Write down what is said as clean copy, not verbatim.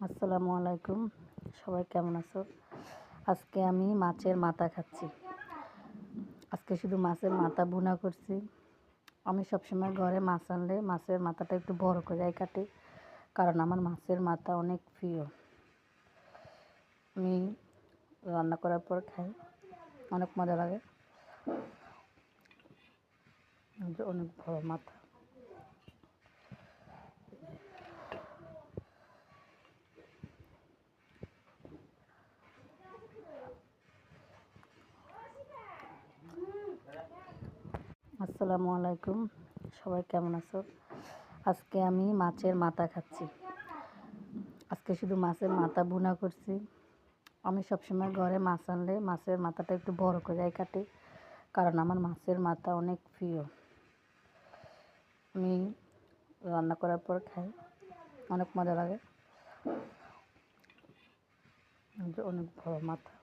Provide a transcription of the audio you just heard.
আসসালামু আলাইকুম। সবাই কেমন আছো? আজকে আমি মাছের মাথা খাচ্ছি। আজকে শুধু মাছের মাথা ভুনা করছি। আমি সবসময় ঘরে মাছ আনলে মাছের মাথাটা একটু বড় করে কাটি, কারণ আমার মাছের মাথা অনেক প্রিয়। আমি রান্না করার পর খাই, অনেক মজা লাগে। অনেক বড় মাথা। আসসালামু আলাইকুম। সবাই কেমন আছো? আজকে আমি মাছের মাথা খাচ্ছি। আজকে শুধু মাছের মাথা ভুনা করছি। আমি সবসময় ঘরে মাছ আনলে মাছের মাথাটা একটু বড় করে কাটি, কারণ আমার মাছের মাথা অনেক প্রিয়। আমি রান্না করার পর খাই, অনেক মজা লাগে। অনেক বড় মাথা।